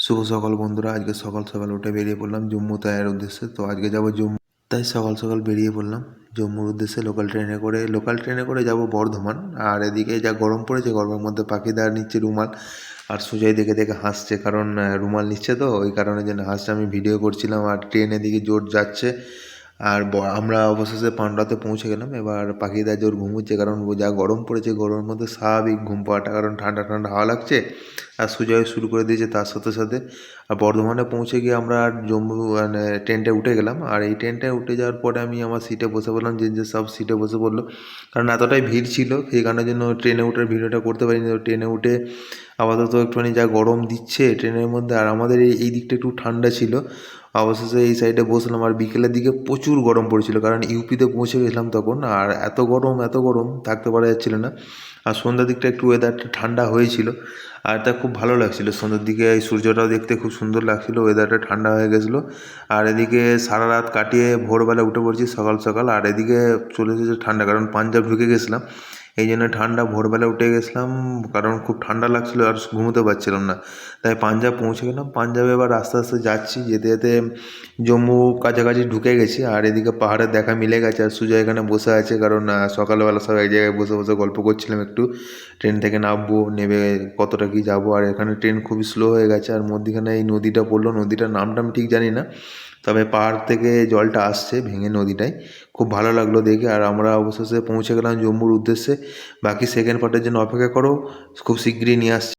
শুভ সকাল বন্ধুরা। আজকে সকাল সকাল উঠে বেরিয়ে পড়লাম জম্মু তাইয়ের উদ্দেশ্যে। তো আজকে যাব জম্মু, তাই সকাল সকাল বেরিয়ে পড়লাম জম্মুর উদ্দেশ্যে। লোকাল ট্রেনে করে যাব বর্ধমান। আর এদিকে যা গরম পড়েছে, গরমের মধ্যে পাখিদার নিচ্ছে রুমাল, আর সুজয় দেখে দেখে হাসছে, কারণ রুমাল নিচ্ছে তো ওই কারণে যেন হাসছে। আমি ভিডিও করছিলাম আর ট্রেন এদিকে জোর যাচ্ছে। আর আমরা অবশেষে পান্ডাতে পৌঁছে গেলাম। এবার পাখিদার জোর ঘুমোচ্ছে, কারণ যা গরম পড়েছে, গরমের মধ্যে স্বাভাবিক ঘুম পাওয়াটা, কারণ ঠান্ডা ঠান্ডা হাওয়া লাগছে। আর সুজয় শুরু করে দিয়েছে তার সাথে সাথে। আর বর্ধমানে পৌঁছে গিয়ে আমরা জম্মু মানে ট্রেনটা উঠে গেলাম। আর এই ট্রেনটায় উঠে যাওয়ার পরে আমি আমার সিটে বসে পড়লাম, যে সব সিটে বসে পড়লো, কারণ এতটাই ভিড় ছিল সেই কারণের জন্য ট্রেনে উঠে ভিডিওটা করতে পারিনি। তো ট্রেনে উঠে আপাতত একটুখানি যা গরম দিচ্ছে ট্রেনের মধ্যে, আর আমাদের এই দিকটা একটু ঠান্ডা ছিল, অবশেষে এই সাইডে বসলাম। আর বিকেলের দিকে প্রচুর গরম পড়েছিল, কারণ ইউপিতে পৌঁছে গেছিলাম তখন। আর এত গরম থাকতে পারা যাচ্ছিল না। আর সন্ধ্যার দিকটা একটু ওয়েদারটা ঠান্ডা হয়েছিল, আর তা খুব ভালো লাগছিল। সন্ধ্যার দিকে এই সূর্যটাও দেখতে খুব সুন্দর লাগছিল, ওয়েদারটা ঠান্ডা হয়ে গেছিলো। আর এদিকে সারা রাত কাটিয়ে ভোরবেলা উঠে পড়ছি সকাল সকাল। আর এদিকে চলে এসেছে ঠান্ডা, কারণ পাঞ্জাব ঢুকে গেছিলাম, এই জন্য ঠান্ডা। ভোরবেলা উঠে গেছিলাম কারণ খুব ঠান্ডা লাগছিলো আর ঘুমোতে পারছিলাম না, তাই পাঞ্জাব পৌঁছে গেলাম। পাঞ্জাবে এবার আস্তে আস্তে যাচ্ছি, যেতে যেতে জম্মু কাছাকাছি ঢুকে গেছি। আর এদিকে পাহাড়ের দেখা মিলে গেছে, আর সুজয় এখানে বসে আছে, কারণ সকালবেলা সব এক জায়গায় বসে বসে গল্প করছিলাম একটু। ট্রেন থেকে নামবো, নেমে কতটা কি যাবো। আর এখানে ট্রেন খুবই স্লো হয়ে গেছে, আর মধ্যিখানে এই নদীটা পড়লো, নদীটার নামটা আমি ঠিক জানি না, তবে পাহাড় থেকে জলটা আসছে ভেঙে নদীটায়। খুব ভালো লাগলো দেখে। আর আমরা অবশেষে পৌঁছে গেলাম জম্মুর উদ্দেশ্যে। বাকি সেকেন্ড পার্টের জন্য অপেক্ষা করো, খুব শীঘ্রই নিয়ে আসছি।